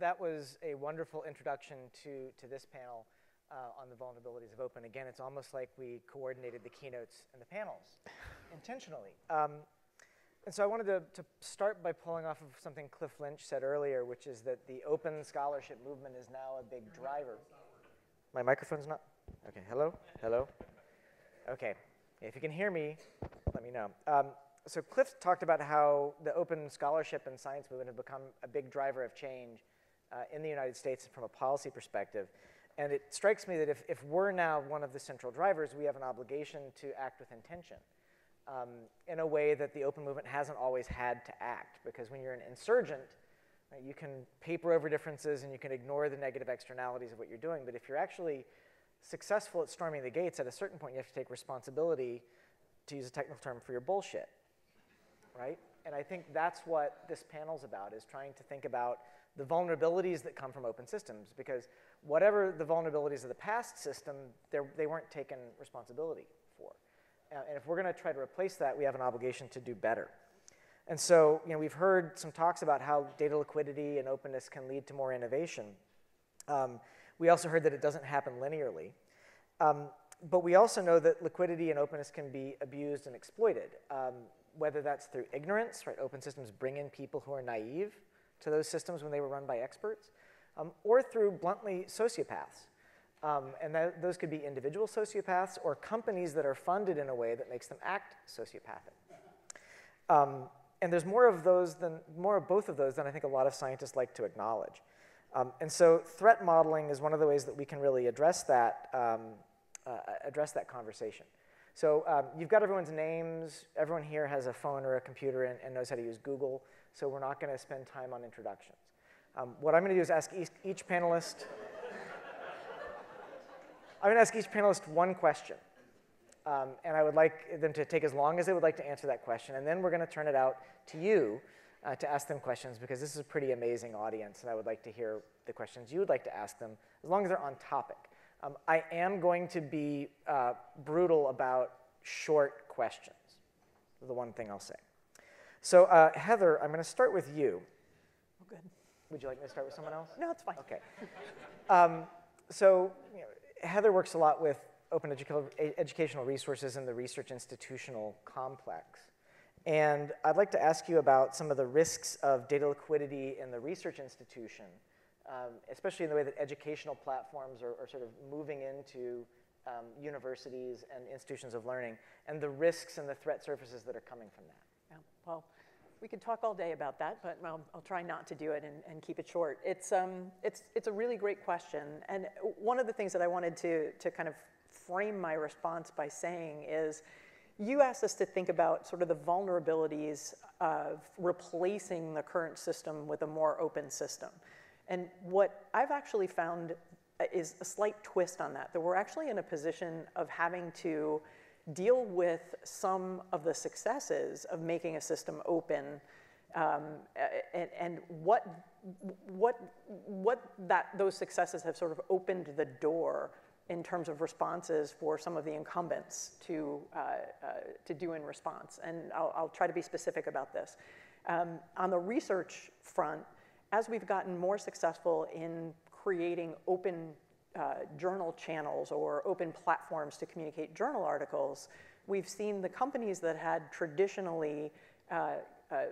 that was a wonderful introduction to this panel on the vulnerabilities of open. Again, it's almost like we coordinated the keynotes and the panels intentionally. And so I wanted to start by pulling off of something Cliff Lynch said earlier, which is that the open scholarship movement is now a big driver. My microphone's not? Okay, hello? Hello? Okay, if you can hear me, let me know. So Cliff talked about how the open scholarship and science movement have become a big driver of change in the United States from a policy perspective. And it strikes me that if we're now one of the central drivers, we have an obligation to act with intention in a way that the open movement hasn't always had to act. Because when you're an insurgent, right, you can paper over differences and you can ignore the negative externalities of what you're doing. But if you're actually successful at storming the gates, at a certain point you have to take responsibility, to use a technical term, for your bullshit, right? And I think that's what this panel's about, is trying to think about the vulnerabilities that come from open systems, because whatever the vulnerabilities of the past system, they weren't taken responsibility for. And if we're going to try to replace that, we have an obligation to do better. And so, you know, we've heard some talks about how data liquidity and openness can lead to more innovation. We also heard that it doesn't happen linearly. But we also know that liquidity and openness can be abused and exploited, whether that's through ignorance, right? Open systems bring in people who are naive to those systems when they were run by experts, or through, bluntly, sociopaths. And those could be individual sociopaths or companies that are funded in a way that makes them act sociopathic. And there's more of both of those than I think a lot of scientists like to acknowledge. And so threat modeling is one of the ways that we can really address that conversation. So you've got everyone's names. Everyone here has a phone or a computer and knows how to use Google. So we're not going to spend time on introductions. What I'm going to do is ask each panelist. I'm going to ask each panelist one question. And I would like them to take as long as they would like to answer that question. And then we're going to turn it out to you to ask them questions, because this is a pretty amazing audience. And I would like to hear the questions you would like to ask them, as long as they're on topic. I am going to be brutal about short questions, the one thing I'll say. So Heather, I'm going to start with you. Oh, good. Would you like me to start with someone else? No, it's fine. Okay. So you know, Heather works a lot with open educational resources in the research institutional complex. And I'd like to ask you about some of the risks of data liquidity in the research institution, especially in the way that educational platforms are sort of moving into universities and institutions of learning, and the risks and the threat surfaces that are coming from that. Yeah, well, we could talk all day about that, but I'll try not to do it and keep it short. It's a really great question, and one of the things that I wanted to kind of frame my response by saying is, you asked us to think about sort of the vulnerabilities of replacing the current system with a more open system. And what I've actually found is a slight twist on that we're actually in a position of having to deal with some of the successes of making a system open, and what those successes have sort of opened the door in terms of responses for some of the incumbents to do in response. And I'll try to be specific about this. On the research front, as we've gotten more successful in creating open journal channels or open platforms to communicate journal articles, we've seen the companies that had traditionally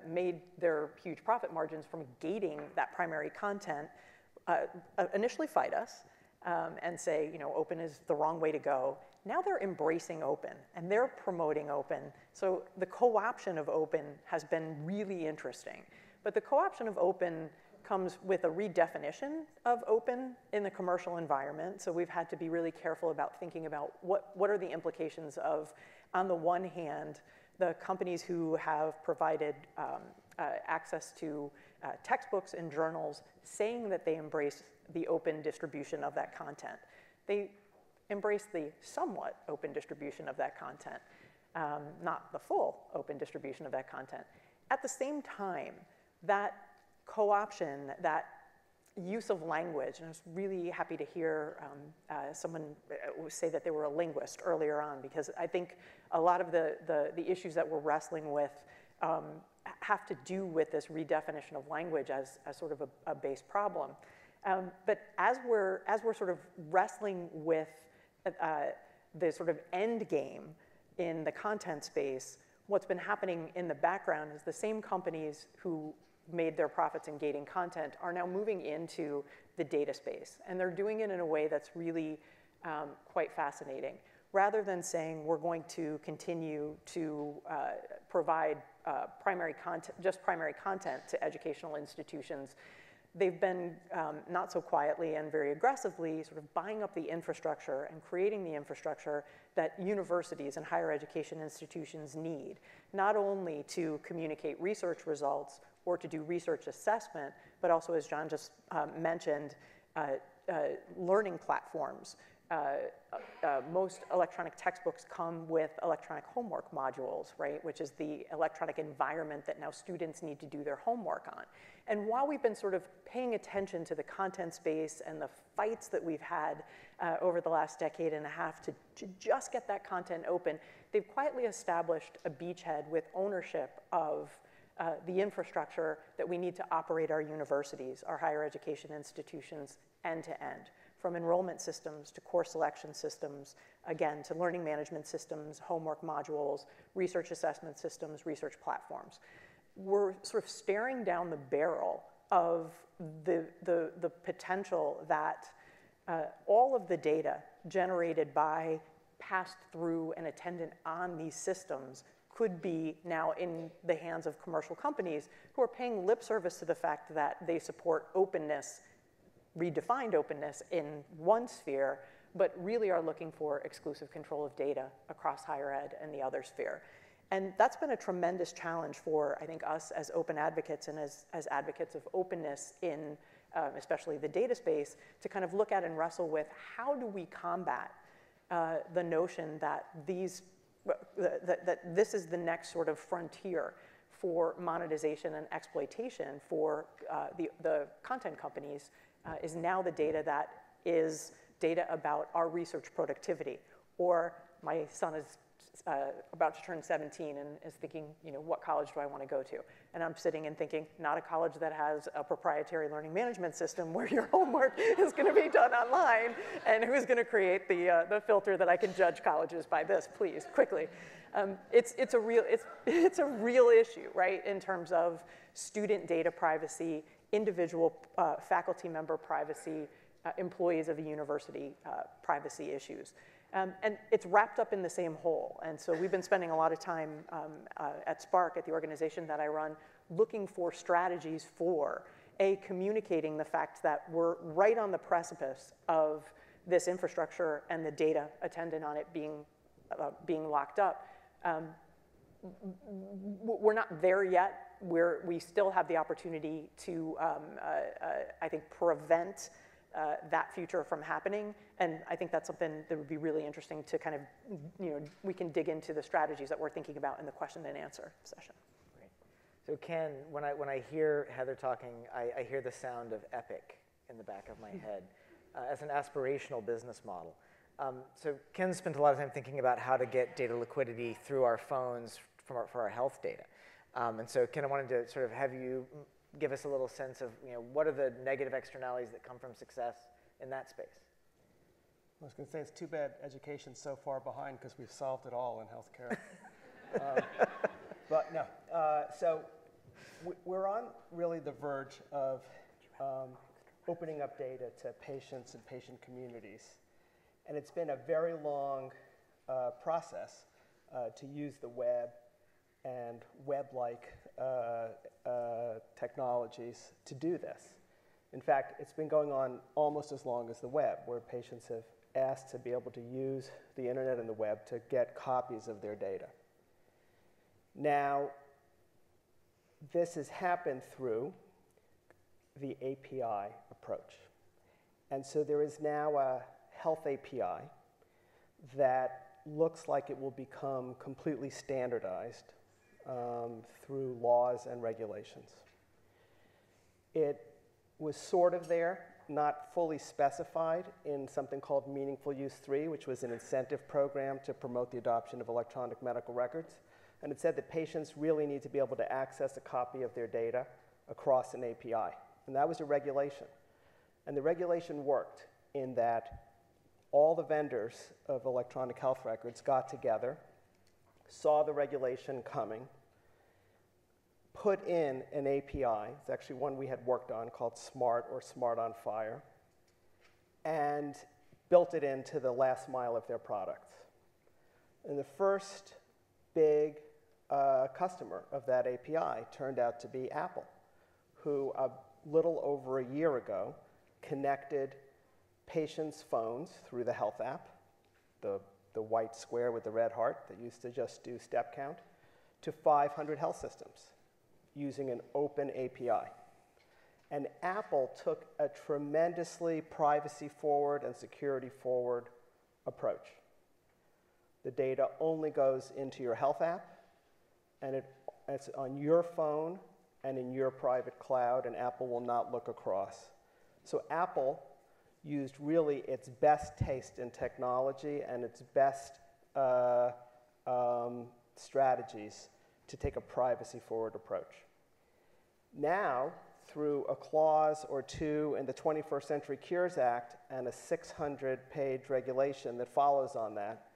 made their huge profit margins from gating that primary content initially fight us and say, you know, open is the wrong way to go. Now they're embracing open and they're promoting open. So the co-option of open has been really interesting. But the co-option of open comes with a redefinition of open in the commercial environment. So we've had to be really careful about thinking about what are the implications of, on the one hand, the companies who have provided access to textbooks and journals saying that they embrace the open distribution of that content. They embrace the somewhat open distribution of that content, not the full open distribution of that content. At the same time, that co-option, that use of language, and I was really happy to hear someone say that they were a linguist earlier on, because I think a lot of the issues that we're wrestling with have to do with this redefinition of language as sort of a base problem. But as we're sort of wrestling with the sort of end game in the content space, what's been happening in the background is the same companies who made their profits in gating content are now moving into the data space. And they're doing it in a way that's really quite fascinating. Rather than saying we're going to continue to provide primary content to educational institutions, they've been not so quietly and very aggressively sort of buying up the infrastructure and creating the infrastructure that universities and higher education institutions need, not only to communicate research results or to do research assessment, but also, as John just mentioned, learning platforms. Most electronic textbooks come with electronic homework modules, right, which is the electronic environment that now students need to do their homework on. And while we've been sort of paying attention to the content space and the fights that we've had over the last decade and a half to just get that content open, they've quietly established a beachhead with ownership of the infrastructure that we need to operate our universities, our higher education institutions, end to end. From enrollment systems to course selection systems, again, to learning management systems, homework modules, research assessment systems, research platforms. We're sort of staring down the barrel of the potential that all of the data generated by, passed through, and attendant on these systems could be now in the hands of commercial companies who are paying lip service to the fact that they support openness, redefined openness in one sphere, but really are looking for exclusive control of data across higher ed and the other sphere. And that's been a tremendous challenge for, I think, us as open advocates and as advocates of openness in especially the data space, to kind of look at and wrestle with how do we combat the notion that that this is the next sort of frontier for monetization and exploitation for the content companies, is now the data that is data about our research productivity. Or my son is about to turn 17 and is thinking, you know, what college do I want to go to? And I'm sitting and thinking, not a college that has a proprietary learning management system where your homework is going to be done online, and who's going to create the filter that I can judge colleges by this, please, quickly. It's a real issue, right, in terms of student data privacy, individual faculty member privacy, employees of the university privacy issues. And it's wrapped up in the same whole. And so we've been spending a lot of time at SPARC, at the organization that I run, looking for strategies for, communicating the fact that we're right on the precipice of this infrastructure and the data attendant on it being locked up. We're not there yet. We still have the opportunity to, I think, prevent that future from happening. And I think that's something that would be really interesting to kind of, you know, we can dig into the strategies that we're thinking about in the question and answer session. Great. So Ken, when I hear Heather talking, I hear the sound of epic in the back of my head as an aspirational business model. So Ken spent a lot of time thinking about how to get data liquidity through our phones for our health data. And so Ken, I wanted to sort of have you give us a little sense of, you know, what are the negative externalities that come from success in that space? I was going to say, it's too bad education's so far behind because we've solved it all in healthcare. But no, so we're on really the verge of opening up data to patients and patient communities. And it's been a very long process to use the web and web-like technologies to do this. In fact, it's been going on almost as long as the web, where patients have asked to be able to use the internet and the web to get copies of their data. Now, this has happened through the API approach. And so there is now a health API that looks like it will become completely standardized through laws and regulations. It was sort of there, not fully specified, in something called Meaningful Use 3, which was an incentive program to promote the adoption of electronic medical records. And it said that patients really need to be able to access a copy of their data across an API. And that was a regulation. And the regulation worked in that all the vendors of electronic health records got together, saw the regulation coming, put in an API. It's actually one we had worked on called SMART, or Smart on Fire, and built it into the last mile of their products. And the first big customer of that API turned out to be Apple, who a little over a year ago connected patients' phones through the health app, the white square with the red heart that used to just do step count, to 500 health systems using an open API. And Apple took a tremendously privacy-forward and security-forward approach. The data only goes into your health app, and it's on your phone and in your private cloud, and Apple will not look across. So Apple used really its best taste in technology and its best strategies to take a privacy-forward approach. Now, through a clause or two in the 21st Century Cures Act and a 600-page regulation that follows on that,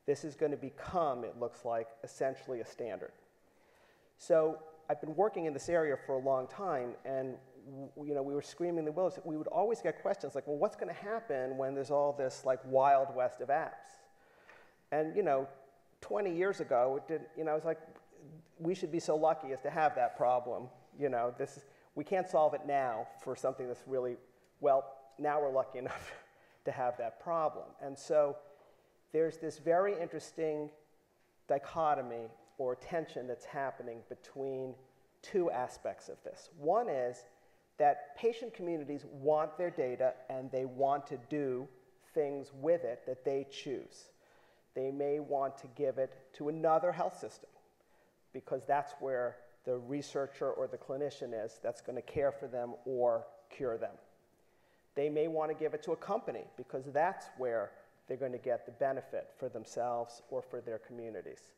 this is going to become, it looks like, essentially a standard. So I've been working in this area for a long time, and we were screaming the willows. We would always get questions like, well, what's going to happen when there's all this like Wild West of apps? And 20 years ago, I was like, we should be so lucky as to have that problem. We can't solve it now for something that's really, well, now we're lucky enough to have that problem. And so there's this very interesting dichotomy or tension that's happening between two aspects of this. One is that patient communities want their data and they want to do things with it that they choose. They may want to give it to another health system because that's where the researcher or the clinician is that's going to care for them or cure them. They may want to give it to a company because that's where they're going to get the benefit for themselves or for their communities.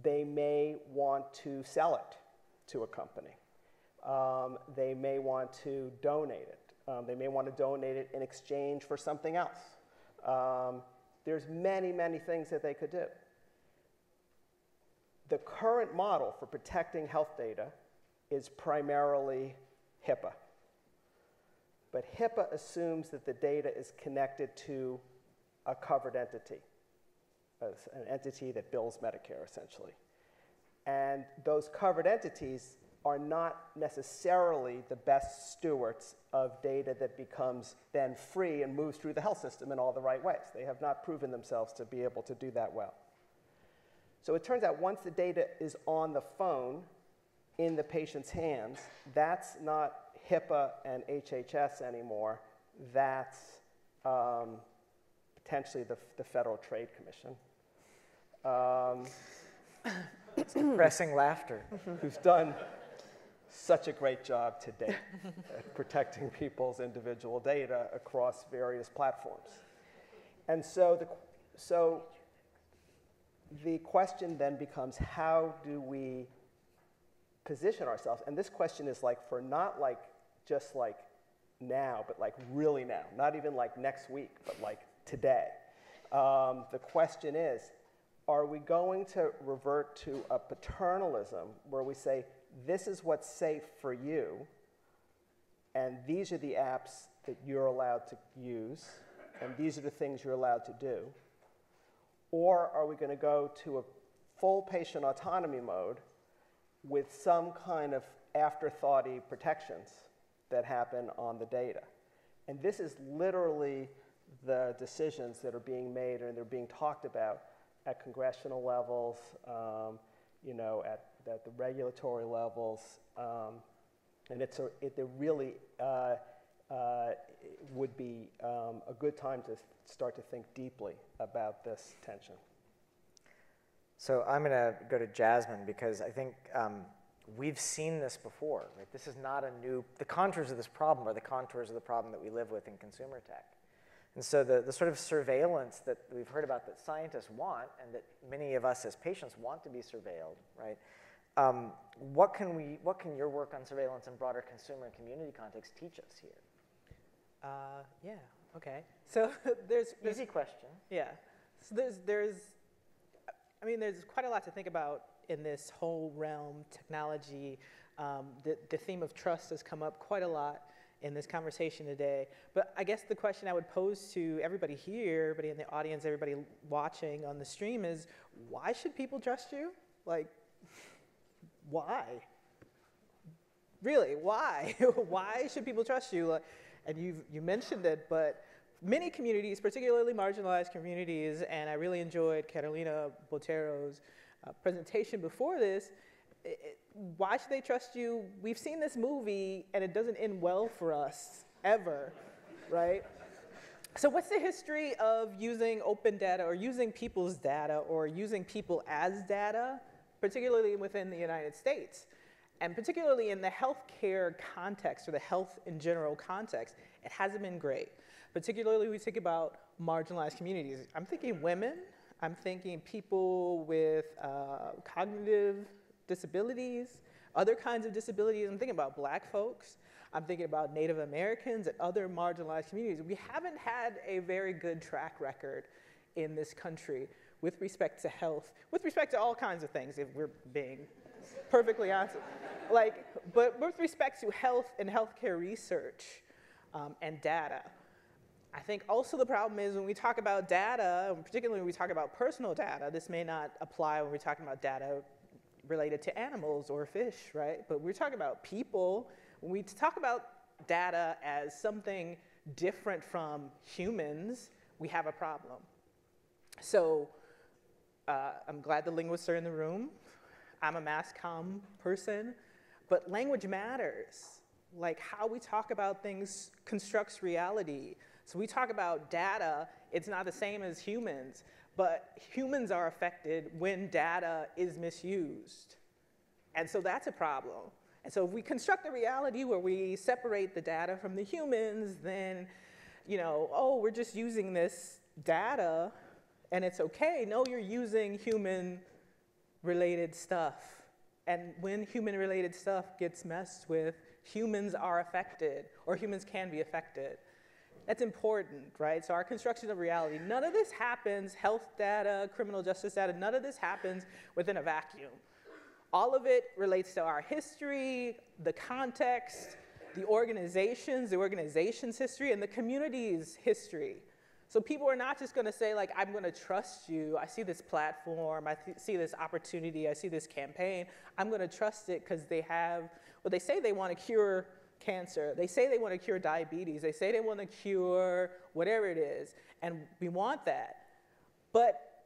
They may want to sell it to a company. They may want to donate it. They may want to donate it in exchange for something else. There's many, many things that they could do. The current model for protecting health data is primarily HIPAA. But HIPAA assumes that the data is connected to a covered entity, an entity that bills Medicare, essentially. And those covered entities are not necessarily the best stewards of data that becomes then free and moves through the health system in all the right ways. They have not proven themselves to be able to do that well. So it turns out once the data is on the phone, in the patient's hands, that's not HIPAA and HHS anymore. That's potentially the Federal Trade Commission. Suppressing laughter. Who's done such a great job to date at protecting people's individual data across various platforms. And so the question then becomes, how do we position ourselves? And this question is like for not like just like now, but like really now, not even like next week, but like today. The question is, are we going to revert to a paternalism where we say, this is what's safe for you, and these are the apps that you're allowed to use, and these are the things you're allowed to do? Or are we going to go to a full patient autonomy mode with some kind of afterthoughty protections that happen on the data? And this is literally the decisions that are being made and they're being talked about at congressional levels, at the regulatory levels, and it really would be a good time to start to think deeply about this tension. So I'm going to go to Jasmine because I think we've seen this before. Right? This is not a new, the contours of this problem are the contours of the problem that we live with in consumer tech. And so the sort of surveillance that we've heard about that scientists want and that many of us as patients want to be surveilled, right? What can your work on surveillance in broader consumer and community context teach us here? Yeah, okay. So there's easy question. Yeah. So there's quite a lot to think about in this whole realm, technology. The theme of trust has come up quite a lot in this conversation today. But I guess the question I would pose to everybody here, everybody in the audience, everybody watching on the stream is, why should people trust you? Like, why? Really, why? Why should people trust you? And you mentioned it, but many communities, particularly marginalized communities, and I really enjoyed Carolina Botero's presentation before this, why should they trust you? We've seen this movie, and it doesn't end well for us, ever, right? So what's the history of using open data or using people's data or using people as data, particularly within the United States? And particularly in the healthcare context or the health in general context, it hasn't been great. Particularly we think about marginalized communities. I'm thinking women, I'm thinking people with cognitive disabilities, other kinds of disabilities. I'm thinking about Black folks. I'm thinking about Native Americans and other marginalized communities. We haven't had a very good track record in this country with respect to health, with respect to all kinds of things, if we're being perfectly honest. But with respect to health and healthcare research and data, I think also the problem is when we talk about data, and particularly when we talk about personal data, this may not apply when we're talking about data related to animals or fish, right? But we're talking about people. When we talk about data as something different from humans, we have a problem. So I'm glad the linguists are in the room. I'm a mass comm person, but language matters. Like how we talk about things constructs reality. So we talk about data, it's not the same as humans, but humans are affected when data is misused. And so that's a problem. And so if we construct a reality where we separate the data from the humans, then, oh, we're just using this data and it's okay. No, you're using human-related stuff. And when human-related stuff gets messed with, humans are affected, or humans can be affected. That's important, right? So our construction of reality, none of this happens, health data, criminal justice data, none of this happens within a vacuum. All of it relates to our history, the context, the organization's history, and the community's history. So people are not just gonna say, like, I'm gonna trust you. I see this platform, I see this opportunity, I see this campaign. I'm gonna trust it because they have, well, they say they wanna cure cancer. They say they wanna cure diabetes. They say they wanna cure whatever it is, and we want that. But,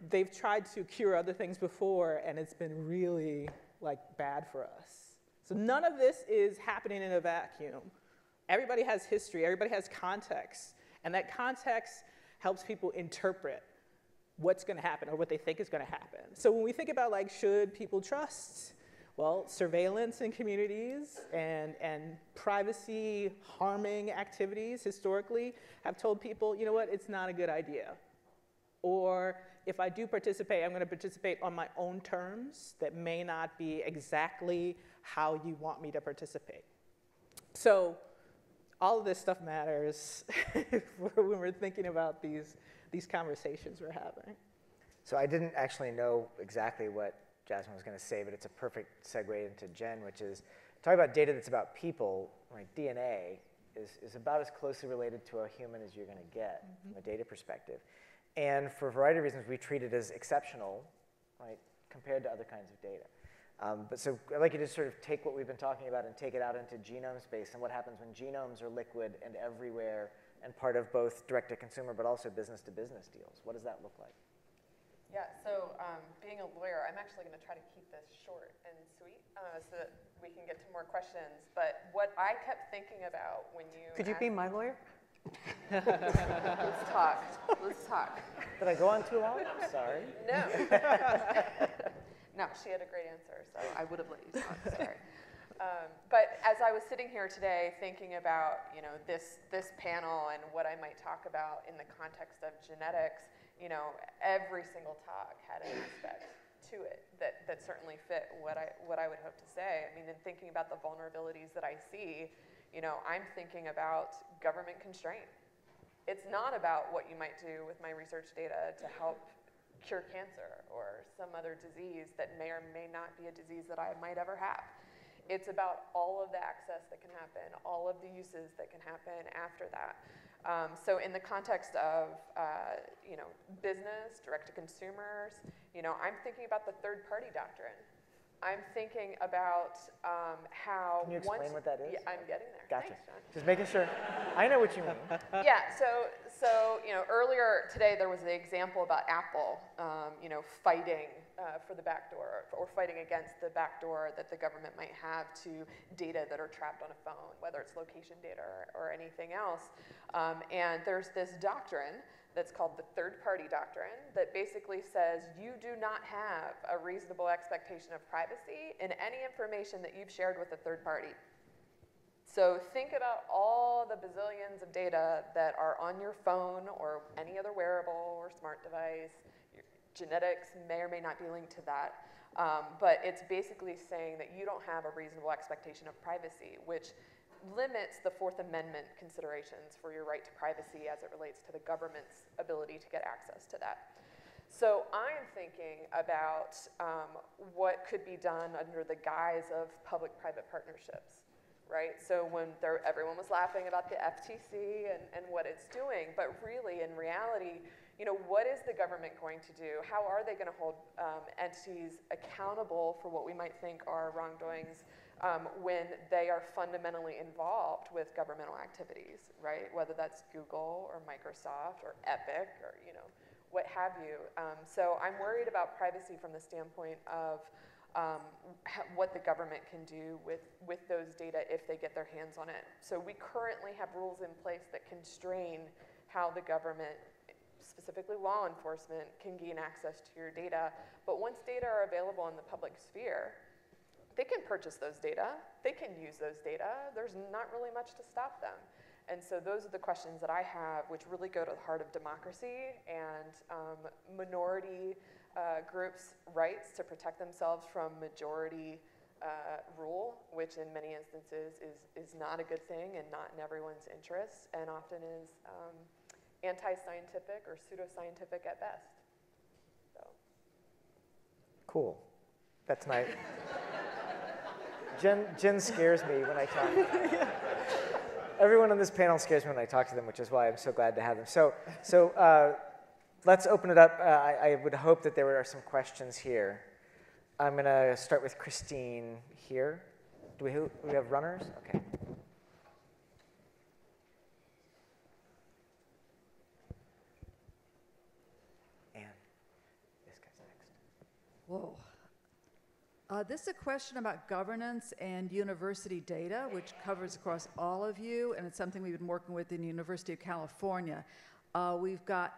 they've tried to cure other things before, and it's been really, bad for us. So none of this is happening in a vacuum. Everybody has history, everybody has context. And that context helps people interpret what's going to happen or what they think is going to happen. So when we think about should people trust? Well, surveillance in communities and privacy harming activities historically have told people, you know what, it's not a good idea. Or if I do participate, I'm going to participate on my own terms that may not be exactly how you want me to participate. So all of this stuff matters when we're thinking about these conversations we're having. So I didn't actually know exactly what Jasmine was going to say, but it's a perfect segue into Jen, which is talking about data that's about people. Right? DNA is about as closely related to a human as you're going to get from a data perspective. And for a variety of reasons, we treat it as exceptional, right, compared to other kinds of data. But so I'd like you to sort of take what we've been talking about and take it out into genome space and what happens when genomes are liquid and everywhere and part of both direct-to-consumer but also business-to-business deals. What does that look like? Yeah, so being a lawyer, I'm actually going to try to keep this short and sweet so that we can get to more questions. But what I kept thinking about when you Could you be my lawyer? Let's talk. Did I go on too long? I'm sorry. No. No, she had a great answer, so I would have let you talk, sorry. But as I was sitting here today thinking about, this panel and what I might talk about in the context of genetics, every single talk had an aspect to it that certainly fit what I would hope to say. I mean, in thinking about the vulnerabilities that I see, I'm thinking about government constraint. It's not about what you might do with my research data to help cure cancer or some other disease that may or may not be a disease that I might ever have. It's about all of the access that can happen, all of the uses that can happen after that. So in the context of business, direct to consumers, I'm thinking about the third-party doctrine. I'm thinking about how. Can you explain what that is? Yeah, I'm getting there. Gotcha. Thanks, John. Just making sure. I know what you mean. Yeah. So earlier today there was the example about Apple, fighting for the backdoor or fighting against the backdoor that the government might have to data that are trapped on a phone, whether it's location data or anything else. And there's this doctrine that's called the third-party doctrine that basically says you do not have a reasonable expectation of privacy in any information that you've shared with a third party. So think about all the bazillions of data that are on your phone or any other wearable or smart device. Your genetics may or may not be linked to that. But it's basically saying that you don't have a reasonable expectation of privacy, which limits the Fourth Amendment considerations for your right to privacy as it relates to the government's ability to get access to that. So I'm thinking about what could be done under the guise of public-private partnerships, right? So when everyone was laughing about the FTC and what it's doing, but really, in reality, what is the government going to do? How are they going to hold entities accountable for what we might think are wrongdoings when they are fundamentally involved with governmental activities, right? Whether that's Google or Microsoft or Epic or what have you. So I'm worried about privacy from the standpoint of what the government can do with those data if they get their hands on it. So we currently have rules in place that constrain how the government, specifically law enforcement, can gain access to your data. But once data are available in the public sphere, they can purchase those data, they can use those data, there's not really much to stop them. And so those are the questions that I have, which really go to the heart of democracy and minority groups' rights to protect themselves from majority rule, which in many instances is not a good thing and not in everyone's interests, and often is anti-scientific or pseudoscientific at best. So. Cool. That's nice. Jen scares me when I talk to them. Everyone on this panel scares me when I talk to them, which is why I'm so glad to have them. So let's open it up. I would hope that there are some questions here. I'm going to start with Christine here. Do we have runners? Okay. And this guy's next. Whoa. This is a question about governance and university data, which covers across all of you, and it's something we've been working with in the University of California. We've got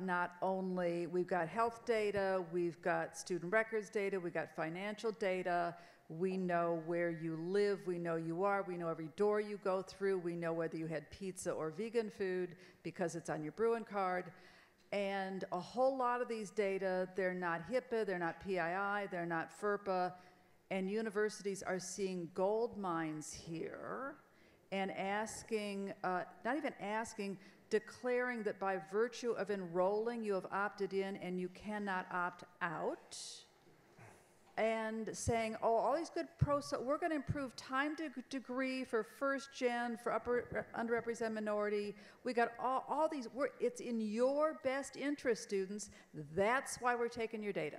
health data, we've got student records data, we've got financial data, we know where you live, we know you are, we know every door you go through, we know whether you had pizza or vegan food because it's on your Bruin card. And a whole lot of these data, they're not HIPAA, they're not PII, they're not FERPA, and universities are seeing gold mines here and asking, not even asking, declaring that by virtue of enrolling, you have opted in and you cannot opt out, and saying, oh, all these good we're going to improve time to degree for first gen, for underrepresented minority. We got all these, it's in your best interest, students. That's why we're taking your data.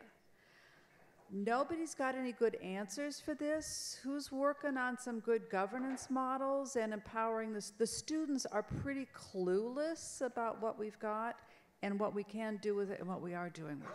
Nobody's got any good answers for this. Who's working on some good governance models and empowering this? The students are pretty clueless about what we've got and what we can do with it and what we are doing with it.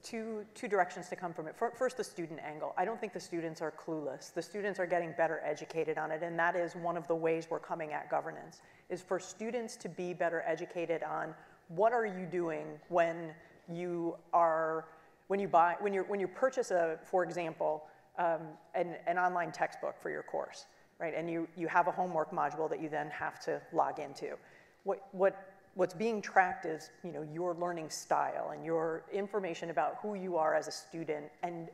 Two directions to come from it. First, the student angle. I don't think the students are clueless. The students are getting better educated on it, and that is one of the ways we're coming at governance, is for students to be better educated on what are you doing when you are when you purchase for example, an online textbook for your course, right? And you have a homework module that you then have to log into. What's being tracked is, your learning style and your information about who you are as a student and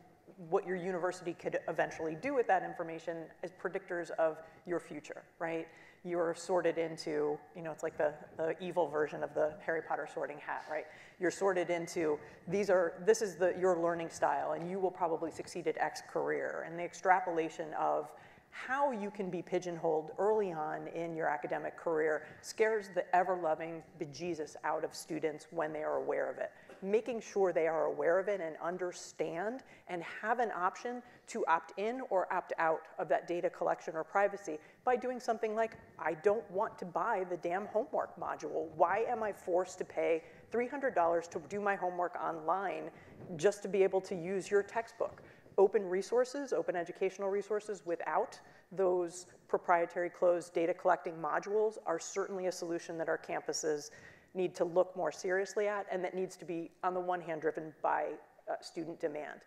what your university could eventually do with that information as predictors of your future, right? You're sorted into, it's like the evil version of the Harry Potter sorting hat, right? You're sorted into, this is your learning style, and you will probably succeed at X career. And the extrapolation of how you can be pigeonholed early on in your academic career scares the ever-loving bejesus out of students when they are aware of it. Making sure they are aware of it and understand and have an option to opt in or opt out of that data collection or privacy by doing something like, I don't want to buy the damn homework module. Why am I forced to pay $300 to do my homework online just to be able to use your textbook? Open resources, open educational resources without those proprietary closed data collecting modules are certainly a solution that our campuses need to look more seriously at, and that needs to be, on the one hand, driven by student demand.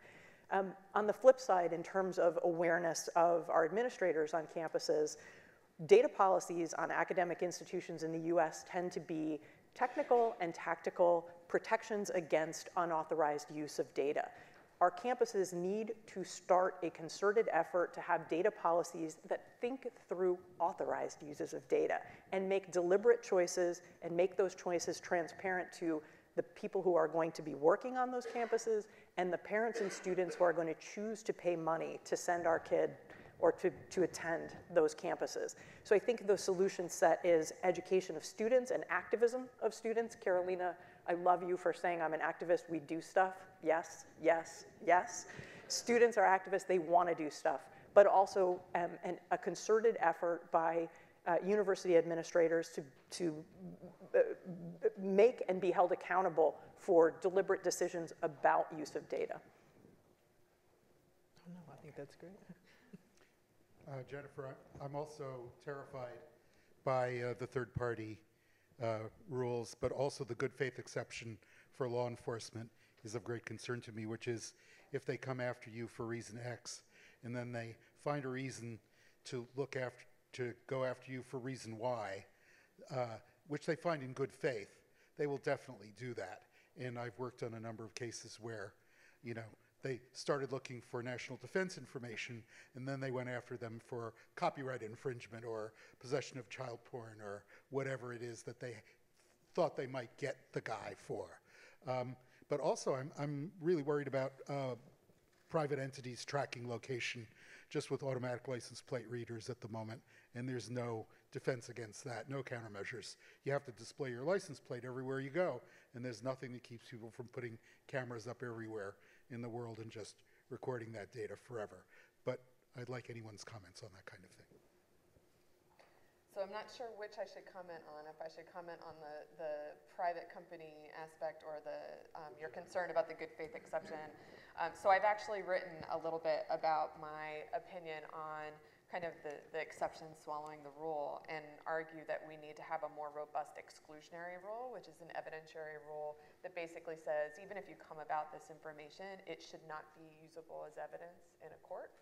On the flip side, in terms of awareness of our administrators on campuses, data policies on academic institutions in the US tend to be technical and tactical protections against unauthorized use of data. Our campuses need to start a concerted effort to have data policies that think through authorized uses of data and make deliberate choices and make those choices transparent to the people who are going to be working on those campuses and the parents and students who are going to choose to pay money to send our kid or to attend those campuses. So I think the solution set is education of students and activism of students. Carolina, I love you for saying I'm an activist, we do stuff. Yes, yes, yes. Students are activists, they want to do stuff, but also a concerted effort by university administrators to make and be held accountable for deliberate decisions about use of data. Oh, no, I think that's great. Jennifer, I'm also terrified by the third-party rules, but also the good faith exception for law enforcement is of great concern to me, which is if they come after you for reason X, and then they find a reason to go after you for reason Y, which they find in good faith, they will definitely do that. And I've worked on a number of cases where, they started looking for national defense information, and then they went after them for copyright infringement or possession of child porn or whatever it is that they thought they might get the guy for. But also, I'm really worried about private entities tracking location just with automatic license plate readers at the moment, and there's no defense against that, no countermeasures. You have to display your license plate everywhere you go, and there's nothing that keeps people from putting cameras up everywhere in the world and just recording that data forever. But I'd like anyone's comments on that kind of thing. So I'm not sure which I should comment on, if I should comment on the private company aspect or your concern about the good faith exception. So I've actually written a little bit about my opinion on kind of the exception swallowing the rule and argue that we need to have a more robust exclusionary rule, which is an evidentiary rule that basically says even if you come about this information, it should not be usable as evidence in a court.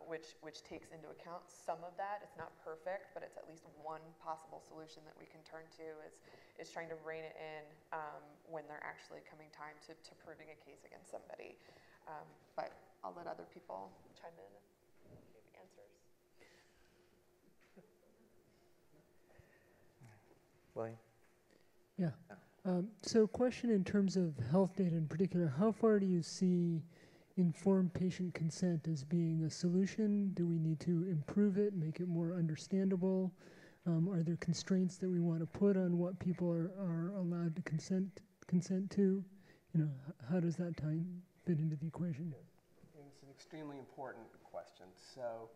Which takes into account some of that. It's not perfect, but it's at least one possible solution that we can turn to is trying to rein it in when they're actually coming time to proving a case against somebody. But I'll let other people chime in and give answers. William? Yeah. So question in terms of health data in particular, how far do you see informed patient consent as being a solution? Do we need to improve it, make it more understandable? Are there constraints that we want to put on what people are allowed to consent to? How does that fit into the equation? It's an extremely important question. So,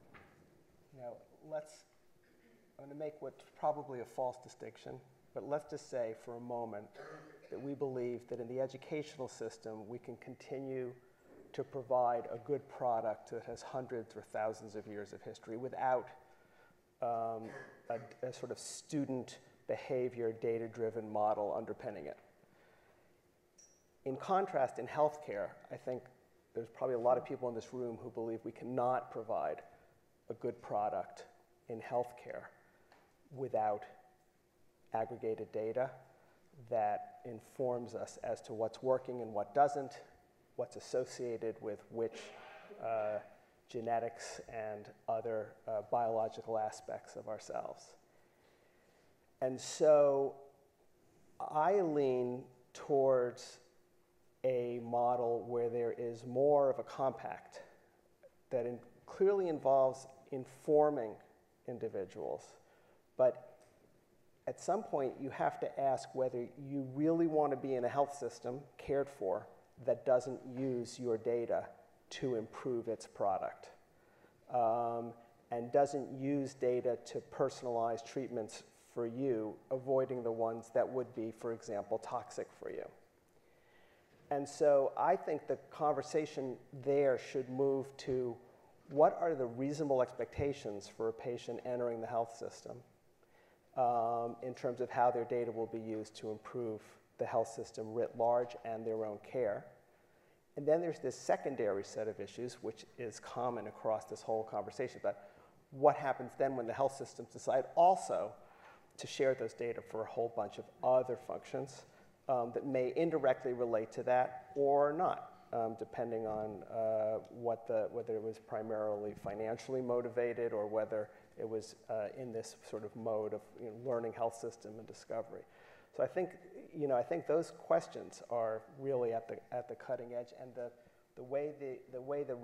I'm going to make what's probably a false distinction, but let's just say for a moment that we believe that in the educational system we can continue to provide a good product that has hundreds or thousands of years of history without a sort of student behavior, data-driven model underpinning it. In contrast, in healthcare, I think there's probably a lot of people in this room who believe we cannot provide a good product in healthcare without aggregated data that informs us as to what's working and what doesn't, what's associated with which genetics and other biological aspects of ourselves. And so I lean towards a model where there is more of a compact that clearly involves informing individuals, but at some point you have to ask whether you really want to be in a health system cared for that doesn't use your data to improve its product, and doesn't use data to personalize treatments for you, avoiding the ones that would be, for example, toxic for you. And so I think the conversation there should move to what are the reasonable expectations for a patient entering the health system in terms of how their data will be used to improve the health system writ large and their own care. And then there's this secondary set of issues, which is common across this whole conversation, about what happens then when the health systems decide also to share those data for a whole bunch of other functions that may indirectly relate to that or not, depending on whether it was primarily financially motivated or whether it was in this sort of mode of learning health system and discovery. So I think those questions are really at the cutting edge, and the way the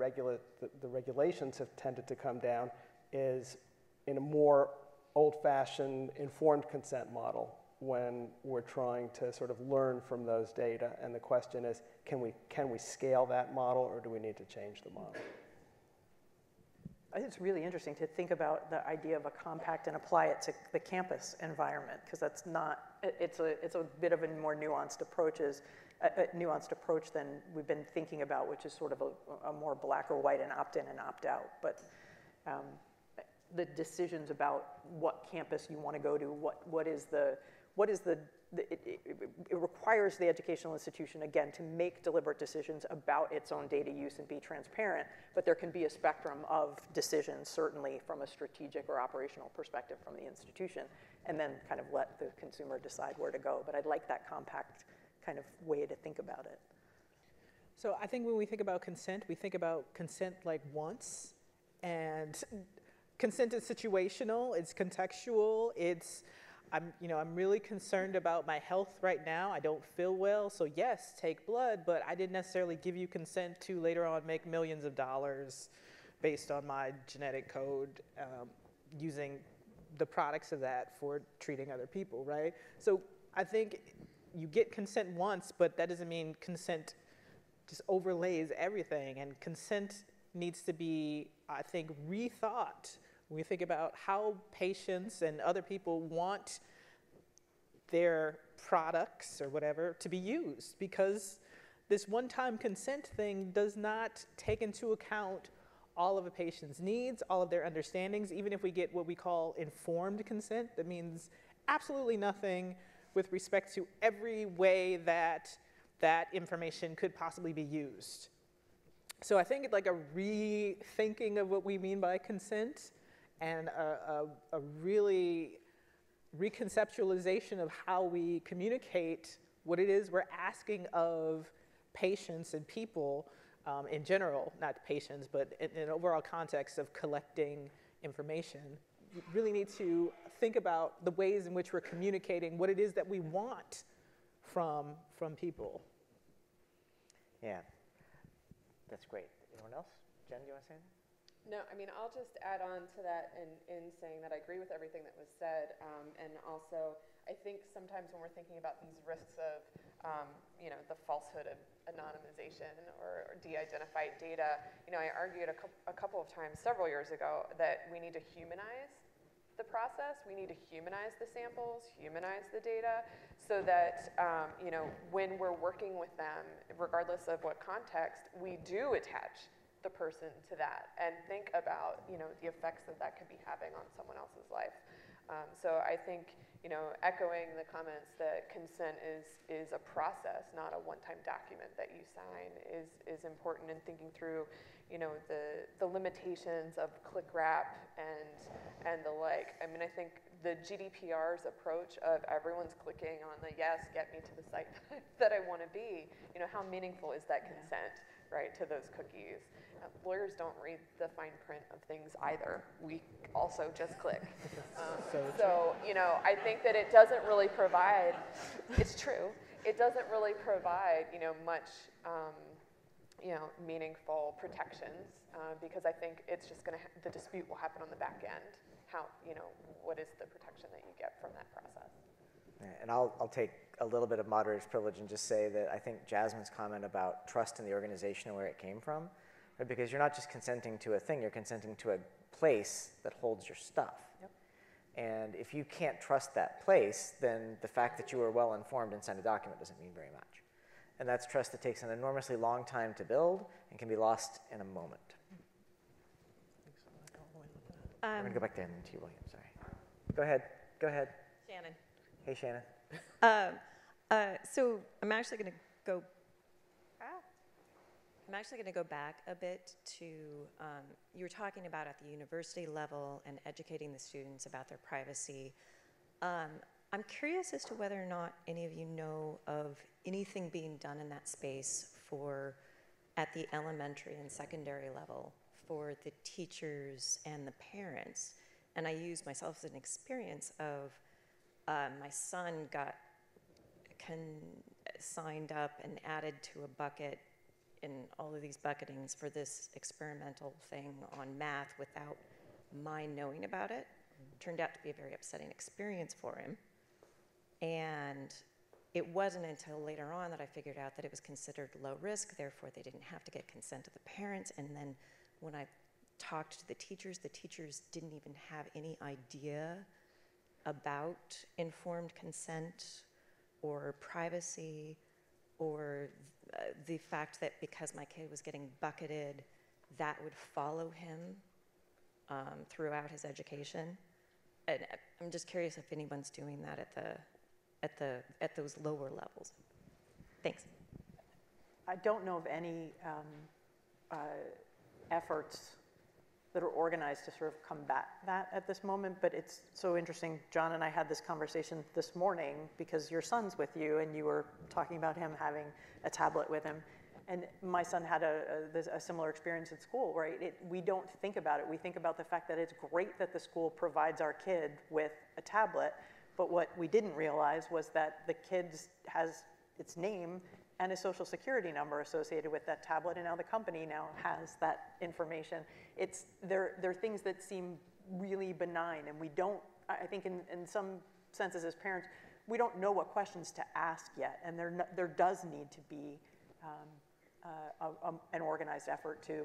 regulations have tended to come down is in a more old-fashioned informed consent model when we're trying to sort of learn from those data, and the question is, can we scale that model, or do we need to change the model? I think it's really interesting to think about the idea of a compact and apply it to the campus environment, because that's not, it's a bit of a more nuanced approach than we've been thinking about, which is sort of a more black or white and opt-in and opt-out. But the decisions about what campus you want to go to, it requires the educational institution, again, to make deliberate decisions about its own data use and be transparent, but there can be a spectrum of decisions, certainly from a strategic or operational perspective from the institution, and then kind of let the consumer decide where to go. But I'd like that compact kind of way to think about it. So I think when we think about consent, we think about consent like wants, and consent is situational, it's contextual, I'm really concerned about my health right now. I don't feel well, so yes, take blood, but I didn't necessarily give you consent to later on make millions of dollars based on my genetic code, using the products of that for treating other people, right? So I think you get consent once, but that doesn't mean consent just overlays everything, and consent needs to be, I think, rethought. When we think about how patients and other people want their products or whatever to be used, because this one-time consent thing does not take into account all of a patient's needs, all of their understandings. Even if we get what we call informed consent, that means absolutely nothing with respect to every way that that information could possibly be used. So I think like a rethinking of what we mean by consent, and a really reconceptualization of how we communicate what it is we're asking of patients and people in general, not patients, but in an overall context of collecting information. We really need to think about the ways in which we're communicating what it is that we want from people. Yeah, that's great. Anyone else? Jen, do you want to say anything? No, I mean, I'll just add on to that in saying that I agree with everything that was said. And also, I think sometimes when we're thinking about these risks of, the falsehood of anonymization or de-identified data, I argued a couple of times several years ago that we need to humanize the process. We need to humanize the samples, humanize the data, so that, when we're working with them, regardless of what context, we do attach the person to that and think about, the effects that that could be having on someone else's life. So I think, echoing the comments that consent is a process, not a one-time document that you sign, is important in thinking through, the limitations of click wrap and the like. I mean, I think the GDPR's approach of everyone's clicking on the yes, get me to the site that I want to be, how meaningful is that consent, right, to those cookies? Lawyers don't read the fine print of things either. We also just click. So, I think that it doesn't really provide, it's true, it doesn't really provide, much, meaningful protections because I think it's just going to, the dispute will happen on the back end. How, what is the protection that you get from that process? And I'll take a little bit of moderator's privilege and just say that I think Jasmine's comment about trust in the organization and where it came from, right? Because you're not just consenting to a thing, you're consenting to a place that holds your stuff. Yep. And if you can't trust that place, then the fact that you were well informed and signed a document doesn't mean very much. And that's trust that takes an enormously long time to build and can be lost in a moment. We're going to go back to you, William, sorry. Go ahead. Shannon. Hey, Shannon. So I'm actually going to go. I'm actually going to go back a bit to you were talking about at the university level and educating the students about their privacy. I'm curious as to whether or not any of you know of anything being done in that space for at the elementary and secondary level for the teachers and the parents. And I use myself as an experience of my son got signed up and added to a bucket in all of these bucketings for this experimental thing on math without my knowing about it. Turned out to be a very upsetting experience for him. And it wasn't until later on that I figured out that it was considered low risk, therefore they didn't have to get consent of the parents. And then when I talked to the teachers didn't even have any idea about informed consent or privacy or the fact that because my kid was getting bucketed, that would follow him throughout his education. And I'm just curious if anyone's doing that at those lower levels. Thanks. I don't know of any efforts that are organized to sort of combat that at this moment, but it's so interesting. John and I had this conversation this morning because your son's with you and you were talking about him having a tablet with him. And my son had a similar experience at school, right? We don't think about it. We think about the fact that it's great that the school provides our kid with a tablet, but what we didn't realize was that the kid has its name and a social security number associated with that tablet, and now the company now has that information. They're things that seem really benign, and we don't, I think in some senses as parents, we don't know what questions to ask yet, and there does need to be an organized effort to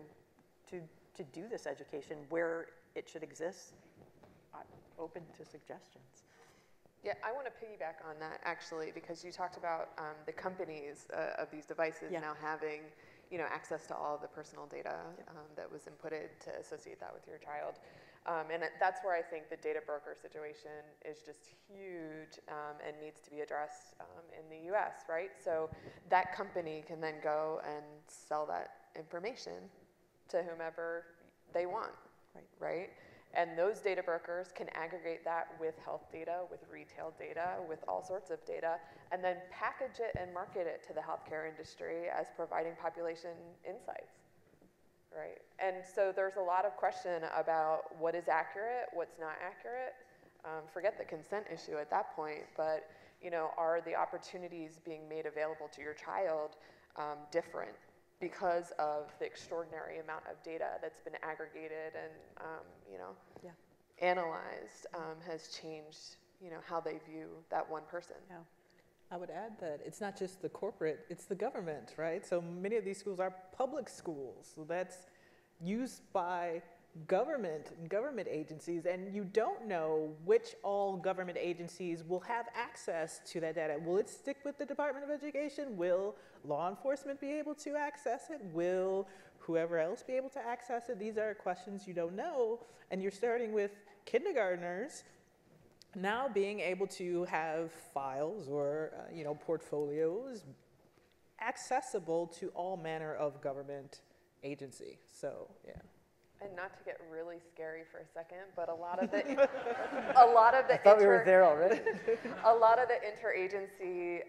do this education where it should exist. I'm open to suggestions. Yeah, I want to piggyback on that actually, because you talked about the companies of these devices now having, access to all of the personal data that was inputted to associate that with your child. And that's where I think the data broker situation is just huge and needs to be addressed in the US, right? So that company can then go and sell that information to whomever they want, right? And those data brokers can aggregate that with health data, with retail data, with all sorts of data, and then package it and market it to the healthcare industry as providing population insights, right? And so there's a lot of question about what is accurate, what's not accurate. Forget the consent issue at that point, but are the opportunities being made available to your child different because of the extraordinary amount of data that's been aggregated and analyzed has changed how they view that one person. Yeah. I would add that it's not just the corporate, it's the government, right? So many of these schools are public schools. So that's used by government and government agencies, and you don't know which all government agencies will have access to that data. Will it stick with the Department of Education? Will law enforcement be able to access it? Will whoever else be able to access it? These are questions you don't know, and you're starting with kindergartners now being able to have files or portfolios accessible to all manner of government agency. So yeah. And not to get really scary for a second, but a lot of the I thought we were there already. a lot of the interagency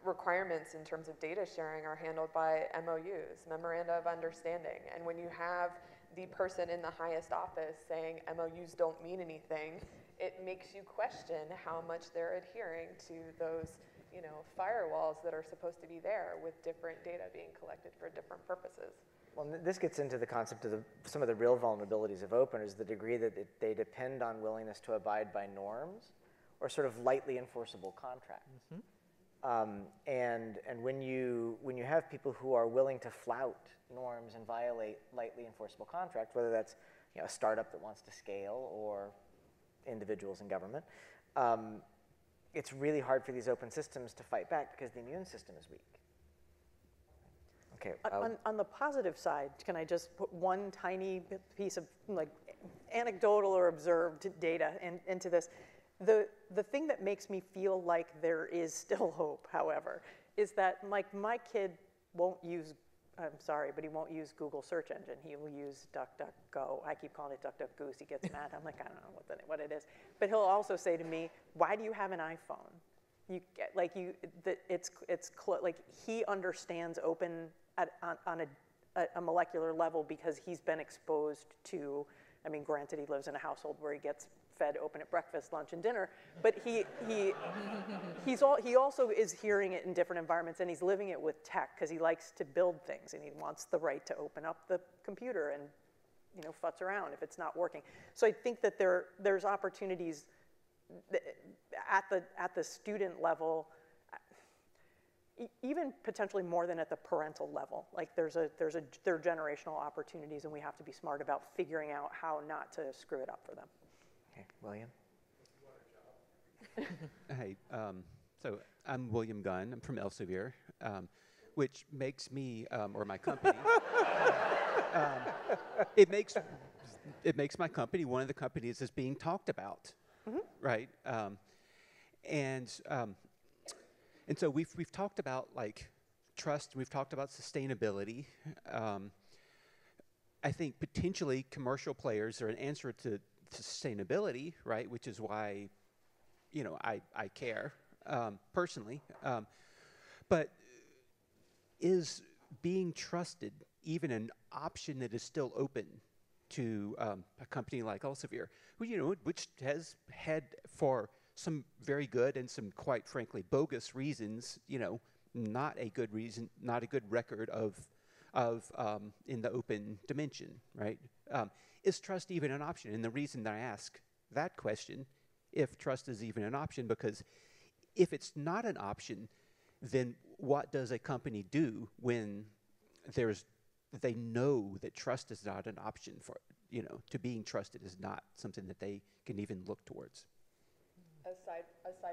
requirements in terms of data sharing are handled by MOUs, Memoranda of Understanding. And when you have the person in the highest office saying MOUs don't mean anything, it makes you question how much they're adhering to those, firewalls that are supposed to be there with different data being collected for different purposes. Well, this gets into the concept of some of the real vulnerabilities of open is the degree that they depend on willingness to abide by norms or sort of lightly enforceable contracts. And when you have people who are willing to flout norms and violate lightly enforceable contracts, whether that's a startup that wants to scale or individuals in government, it's really hard for these open systems to fight back because the immune system is weak. Okay. On the positive side, can I just put one tiny piece of anecdotal or observed data into this? The thing that makes me feel like there is still hope, however, is that my kid won't use, I'm sorry, but he won't use Google search engine. He will use DuckDuckGo. I keep calling it DuckDuckGoose. He gets mad. I'm like, I don't know what it is. But he'll also say to me, why do you have an iPhone? He understands open on a molecular level because he's been exposed to, granted he lives in a household where he gets fed open at breakfast, lunch, and dinner, but he also is hearing it in different environments, and he's living it with tech because he likes to build things and he wants the right to open up the computer and futz around if it's not working. So I think that there's opportunities at the student level, even potentially more than at the parental level. There are generational opportunities, and we have to be smart about figuring out how not to screw it up for them. Okay, William. Hey, so I'm William Gunn. I'm from Elsevier, which makes me, or my company, it makes my company one of the companies that's being talked about, right? And so we've talked about trust. We've talked about sustainability. I think potentially commercial players are an answer to sustainability, right? Which is why, I care personally. But is being trusted even an option that is still open to a company like Elsevier, which has had for some very good and some quite frankly bogus reasons, not a good record of in the open dimension, right? Is trust even an option? And the reason that I ask that question, if trust is even an option, because if it's not an option, then what does a company do when they know that trust is not an option for, to being trusted is not something that they can even look towards? Aside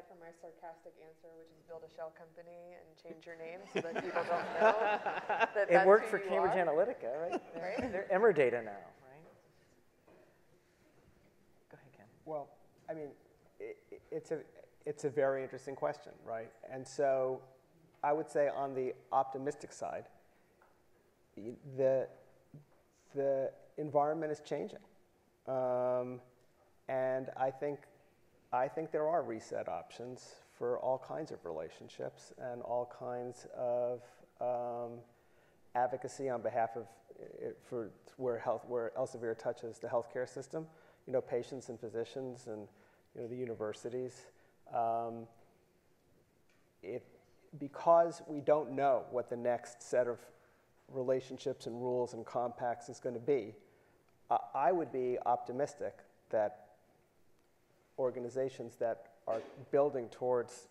from my sarcastic answer, which is build a shell company and change your name so that people don't know that it worked for Cambridge Analytica, right? Right? They're Emmer data now, right? Go ahead, Ken. Well, it's a very interesting question, right? And so I would say on the optimistic side, the environment is changing. And I think there are reset options for all kinds of relationships and all kinds of advocacy on behalf of where Elsevier touches the healthcare system, patients and physicians and the universities. Because we don't know what the next set of relationships and rules and compacts is going to be, I would be optimistic that organizations that are building towards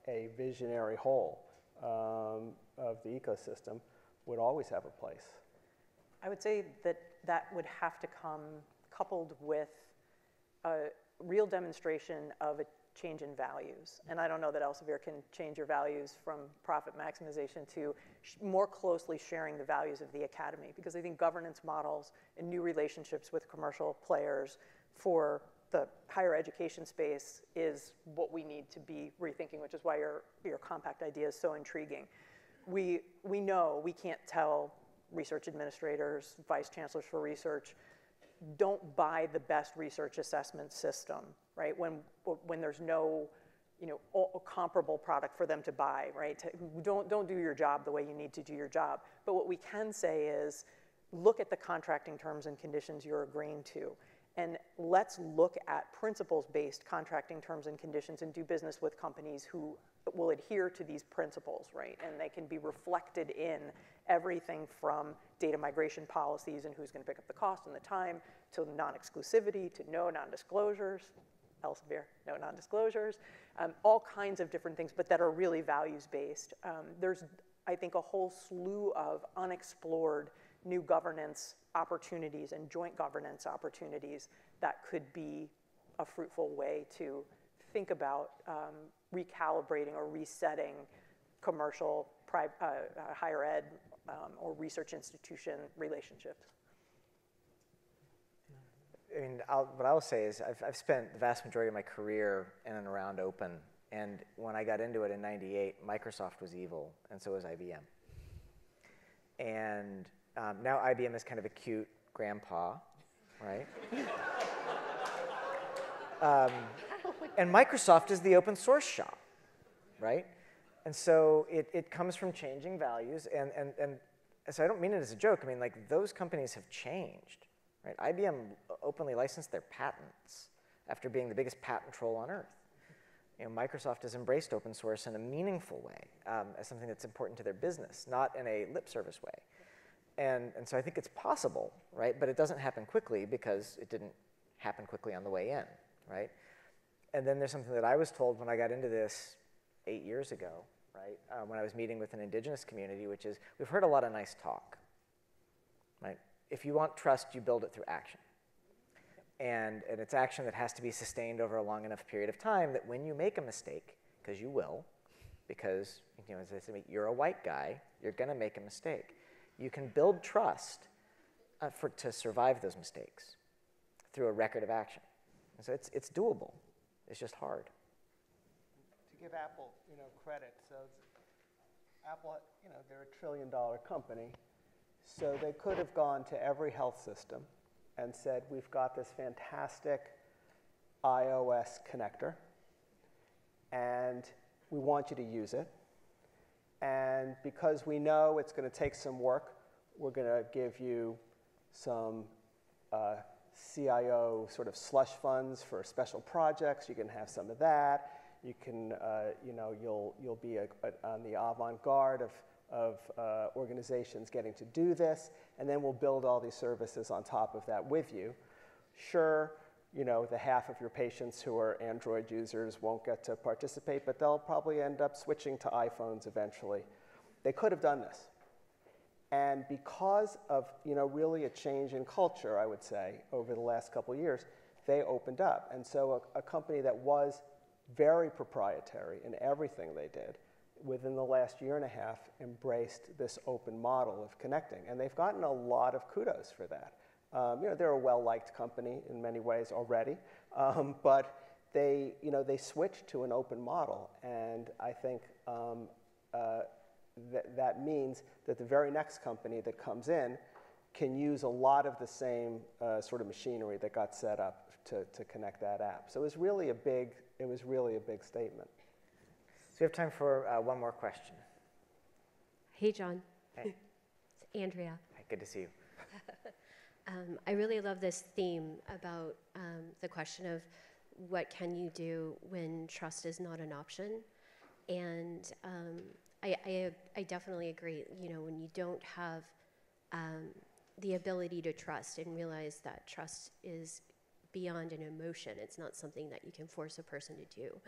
a visionary whole of the ecosystem would always have a place. I would say that would have to come coupled with a real demonstration of change in values. And I don't know that Elsevier can change your values from profit maximization to more closely sharing the values of the academy, because I think governance models and new relationships with commercial players for the higher education space is what we need to be rethinking, which is why your compact idea is so intriguing. We know we can't tell research administrators, vice chancellors for research, don't buy the best research assessment system, right? When there's no, comparable product for them to buy, right? Don't do your job the way you need to do your job. But what we can say is, look at the contracting terms and conditions you're agreeing to, and let's look at principles-based contracting terms and conditions and do business with companies who will adhere to these principles, right? And they can be reflected in everything from data migration policies and who's going to pick up the cost and the time, to non-exclusivity, to no non-disclosures, Elsevier, no non-disclosures, all kinds of different things, but that are really values-based. There's, I think, a whole slew of unexplored new governance opportunities and joint governance opportunities that could be a fruitful way to think about recalibrating or resetting commercial, higher ed, or research institution relationships. I mean, what I'll say is I've spent the vast majority of my career in and around open, and when I got into it in '98, Microsoft was evil, and so was IBM. And now IBM is kind of a cute grandpa, right? And Microsoft is the open source shop, right? And so it comes from changing values, and so I don't mean it as a joke. I mean, like, those companies have changed, right? IBM openly licensed their patents after being the biggest patent troll on earth. Microsoft has embraced open source in a meaningful way, as something that's important to their business, not in a lip service way. And so I think it's possible, right? But it doesn't happen quickly because it didn't happen quickly on the way in, right? And then there's something that I was told when I got into this 8 years ago, right? When I was meeting with an indigenous community, which is, we've heard a lot of nice talk, right? If you want trust, you build it through action. And it's action that has to be sustained over a long enough period of time that when you make a mistake, because you will, because, as I said, you're a white guy, you're going to make a mistake. You can build trust to survive those mistakes through a record of action. And so it's doable. It's just hard. To give Apple, credit, so Apple, they're $1 trillion company, so they could have gone to every health system and said, we've got this fantastic iOS connector, and we want you to use it. And because we know it's going to take some work, we're going to give you some CIO sort of slush funds for special projects. You can have some of that. You can, you'll be on the avant-garde of organizations getting to do this, and then we'll build all these services on top of that with you. Sure, the half of your patients who are Android users won't get to participate, but they'll probably end up switching to iPhones eventually. They could have done this. And because of, really a change in culture, I would say, over the last couple of years, they opened up. And so a company that was very proprietary in everything they did, within the last year and a half, embraced this open model of connecting. And they've gotten a lot of kudos for that. They're a well-liked company in many ways already, but they switched to an open model. And I think that means that the very next company that comes in can use a lot of the same sort of machinery that got set up to connect that app. So it was really a big statement. So we have time for one more question. Hey, John. Hey. It's Andrea. Hi, good to see you. I really love this theme about the question of what can you do when trust is not an option. And I definitely agree, when you don't have the ability to trust and realize that trust is beyond an emotion, it's not something that you can force a person to do.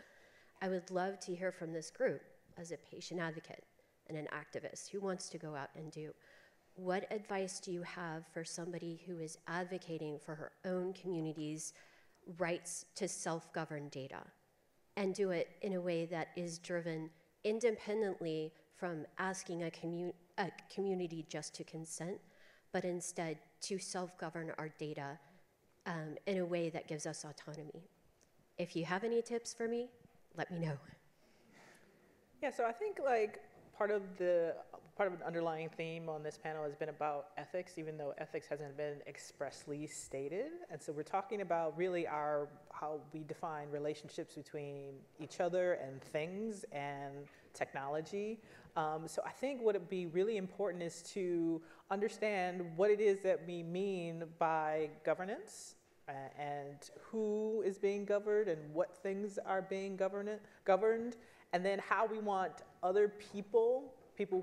I would love to hear from this group as a patient advocate and an activist who wants to go out and do. What advice do you have for somebody who is advocating for her own community's rights to self-govern data and do it in a way that is driven independently from asking a community just to consent, but instead to self-govern our data in a way that gives us autonomy. If you have any tips for me, let me know. Yeah, so I think like part of an underlying theme on this panel has been about ethics, even though ethics hasn't been expressly stated. And so we're talking about really how we define relationships between each other and things and technology. So I think what would be really important is to understand what it is that we mean by governance and who is being governed and what things are being governed, and then how we want other people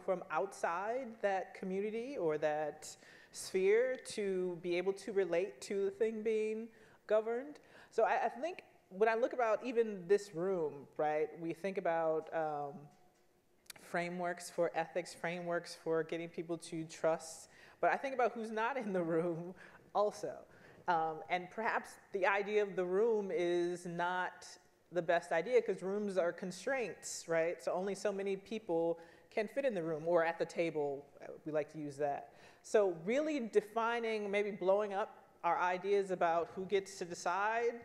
from outside that community or that sphere to be able to relate to the thing being governed. So I think when I look about even this room, right, we think about frameworks for ethics, frameworks for getting people to trust, but I think about who's not in the room also. And perhaps the idea of the room is not the best idea because rooms are constraints, right? So only so many people can fit in the room or at the table. We like to use that. So really defining, maybe blowing up our ideas about who gets to decide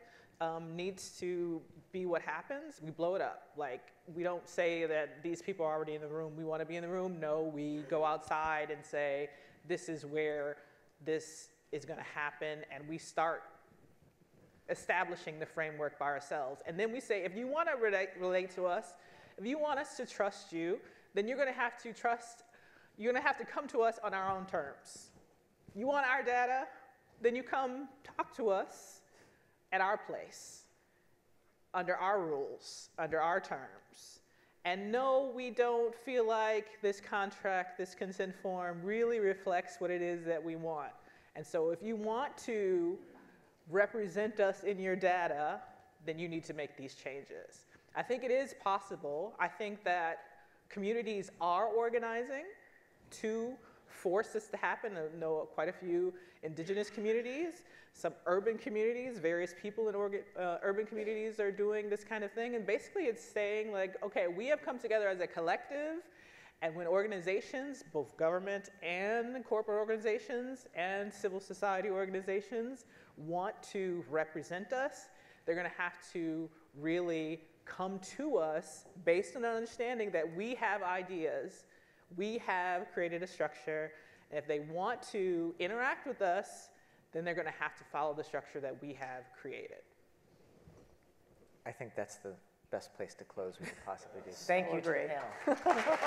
needs to be what happens. We blow it up. Like, we don't say that these people are already in the room, we want to be in the room. No, we go outside and say, this is where this is going to happen, and we start establishing the framework by ourselves. And then we say, if you want to relate to us, if you want us to trust you, then you're going to have to come to us on our own terms. You want our data, then you come talk to us at our place, under our rules, under our terms. And no, we don't feel like this contract, this consent form really reflects what it is that we want. And so if you want to represent us in your data, then you need to make these changes. I think it is possible. I think that communities are organizing to force this to happen. I know quite a few indigenous communities, some urban communities, various people in urban communities are doing this kind of thing. And basically it's saying like, okay, we have come together as a collective, and when organizations, both government and corporate organizations and civil society organizations want to represent us, they're going to have to really come to us based on an understanding that we have ideas, we have created a structure, and if they want to interact with us, then they're going to have to follow the structure that we have created. I think that's the best place to close we could possibly do. Thank you to the panel.